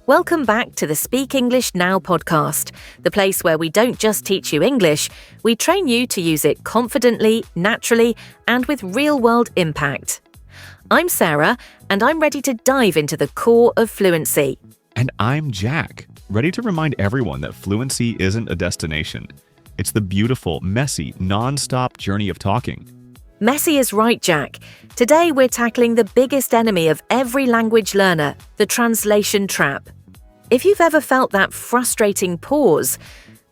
Welcome back to the Speak English Now podcast, the place where we don't just teach you English, we train you to use it confidently, naturally, and with real-world impact. I'm Sarah, and I'm ready to dive into the core of fluency. And I'm Jack, ready to remind everyone that fluency isn't a destination. It's the beautiful, messy, non-stop journey of talking. Messy is right, Jack. Today we're tackling the biggest enemy of every language learner, the translation trap. If you've ever felt that frustrating pause,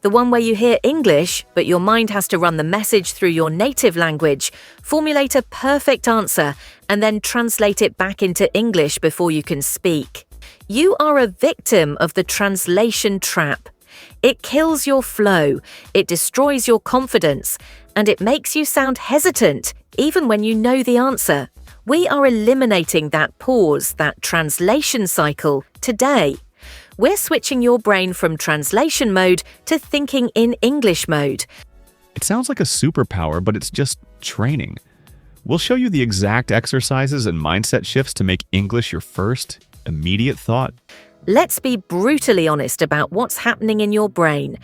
the one where you hear English, but your mind has to run the message through your native language, formulate a perfect answer, and then translate it back into English before you can speak. You are a victim of the translation trap. It kills your flow, it destroys your confidence, and it makes you sound hesitant, even when you know the answer. We are eliminating that pause, that translation cycle, today. We're switching your brain from translation mode to thinking in English mode. It sounds like a superpower, but it's just training. We'll show you the exact exercises and mindset shifts to make English your first, immediate thought. Let's be brutally honest about what's happening in your brain.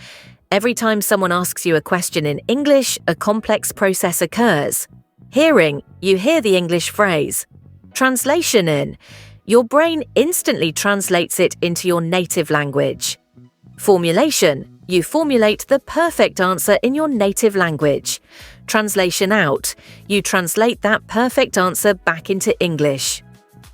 Every time someone asks you a question in English, a complex process occurs. Hearing, you hear the English phrase. Translation in, your brain instantly translates it into your native language. Formulation, you formulate the perfect answer in your native language. Translation out, you translate that perfect answer back into English.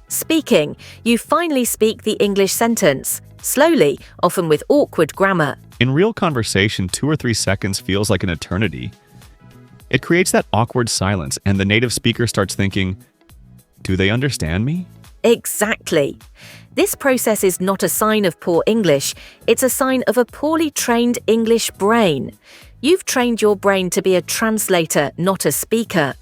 Speaking, you finally speak the English sentence, slowly, often with awkward grammar. In real conversation, 2 or 3 seconds feels like an eternity. It creates that awkward silence, and the native speaker starts thinking, do they understand me? Exactly. This process is not a sign of poor English, it's a sign of a poorly trained English brain. You've trained your brain to be a translator, not a speaker.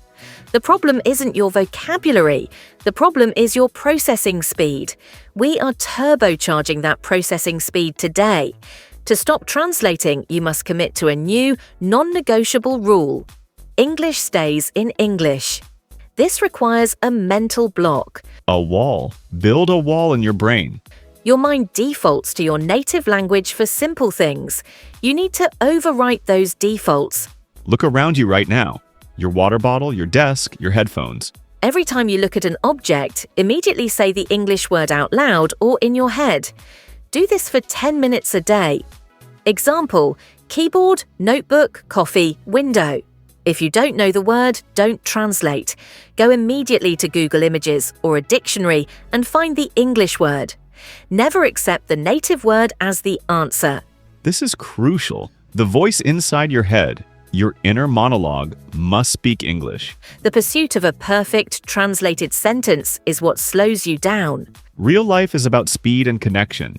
The problem isn't your vocabulary, the problem is your processing speed. We are turbocharging that processing speed today. To stop translating, you must commit to a new, non-negotiable rule. English stays in English. This requires a mental block. A wall. Build a wall in your brain. Your mind defaults to your native language for simple things. You need to overwrite those defaults. Look around you right now. Your water bottle, your desk, your headphones. Every time you look at an object, immediately say the English word out loud or in your head. Do this for 10 minutes a day. Example, keyboard, notebook, coffee, window. If you don't know the word, don't translate. Go immediately to Google Images or a dictionary and find the English word. Never accept the native word as the answer. This is crucial. The voice inside your head, your inner monologue, must speak English. The pursuit of a perfect translated sentence is what slows you down. Real life is about speed and connection,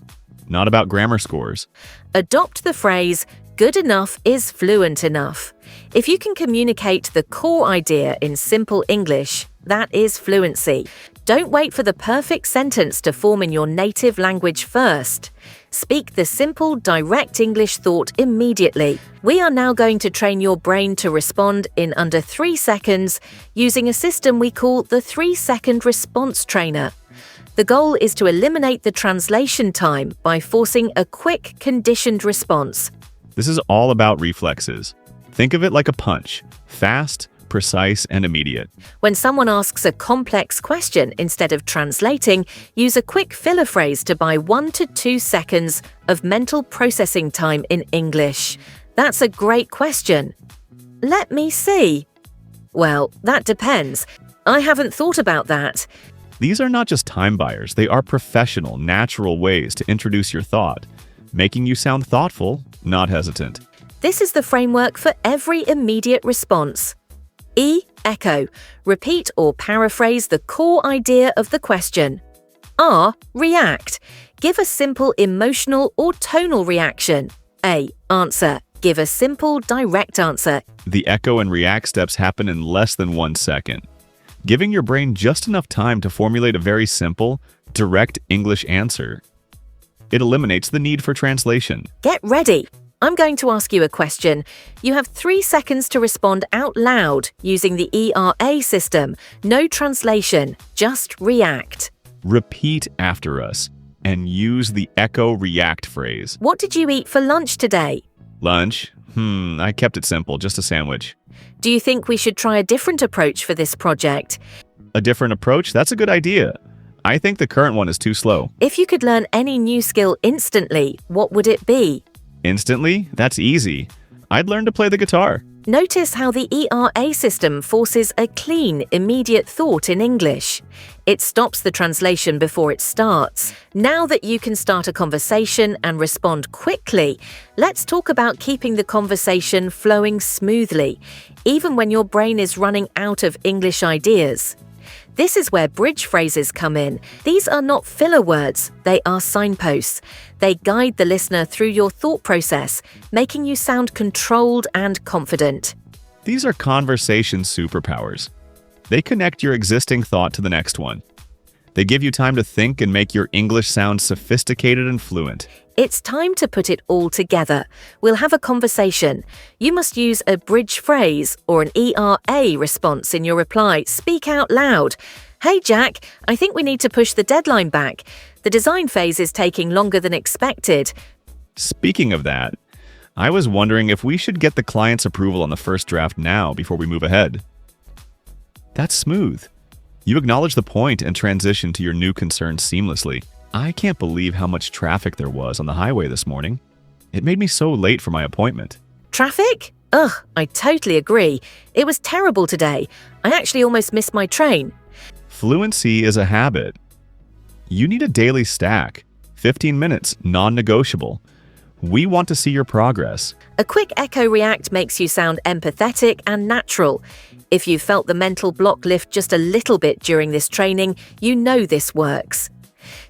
not about grammar scores. Adopt the phrase, good enough is fluent enough. If you can communicate the core idea in simple English, that is fluency. Don't wait for the perfect sentence to form in your native language first. Speak the simple, direct English thought immediately. We are now going to train your brain to respond in under 3 seconds using a system we call the 3-second response trainer. The goal is to eliminate the translation time by forcing a quick, conditioned response. This is all about reflexes. Think of it like a punch. Fast, precise, and immediate. When someone asks a complex question instead of translating, use a quick filler phrase to buy 1 to 2 seconds of mental processing time in English. That's a great question. Let me see. Well, that depends. I haven't thought about that. These are not just time buyers. They are professional, natural ways to introduce your thought, making you sound thoughtful, not hesitant. This is the framework for every immediate response. E. Echo. Repeat or paraphrase the core idea of the question. R. React. Give a simple emotional or tonal reaction. A. Answer. Give a simple, direct answer. The echo and react steps happen in less than 1 second, giving your brain just enough time to formulate a very simple, direct English answer. It eliminates the need for translation. Get ready. I'm going to ask you a question. You have 3 seconds to respond out loud using the ERA system. No translation, just react. Repeat after us. and use the echo react phrase. What did you eat for lunch today? Lunch? I kept it simple, just a sandwich. Do you think we should try a different approach for this project? A different approach? That's a good idea. I think the current one is too slow. If you could learn any new skill instantly, what would it be? Instantly? That's easy. I'd learn to play the guitar. Notice how the ERA system forces a clean, immediate thought in English. It stops the translation before it starts. Now that you can start a conversation and respond quickly, let's talk about keeping the conversation flowing smoothly, even when your brain is running out of English ideas. This is where bridge phrases come in. These are not filler words, they are signposts. They guide the listener through your thought process, making you sound controlled and confident. These are conversation superpowers. They connect your existing thought to the next one. They give you time to think and make your English sound sophisticated and fluent. It's time to put it all together. We'll have a conversation. You must use a bridge phrase or an ERA response in your reply. Speak out loud. Hey Jack, I think we need to push the deadline back. The design phase is taking longer than expected. Speaking of that, I was wondering if we should get the client's approval on the first draft now before we move ahead. That's smooth. You acknowledge the point and transition to your new concern seamlessly. I can't believe how much traffic there was on the highway this morning. It made me so late for my appointment. Traffic? Ugh, I totally agree. It was terrible today. I actually almost missed my train. Fluency is a habit. You need a daily stack. 15 minutes, non-negotiable. We want to see your progress. A quick echo react makes you sound empathetic and natural. If you felt the mental block lift just a little bit during this training, you know this works.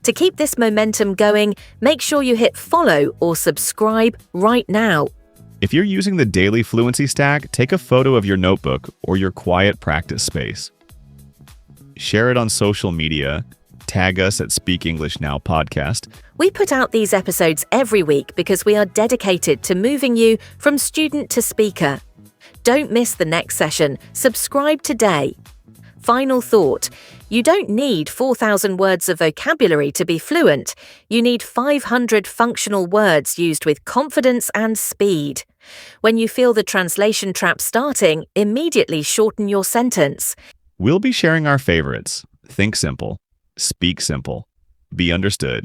To keep this momentum going, make sure you hit follow or subscribe right now. If you're using the daily fluency stack, take a photo of your notebook or your quiet practice space. Share it on social media. Tag us at Speak English Now podcast. We put out these episodes every week because we are dedicated to moving you from student to speaker. Don't miss the next session. Subscribe today. Final thought. You don't need 4,000 words of vocabulary to be fluent. You need 500 functional words used with confidence and speed. When you feel the translation trap starting, immediately shorten your sentence. We'll be sharing our favorites. Think simple. Speak simple. Be understood.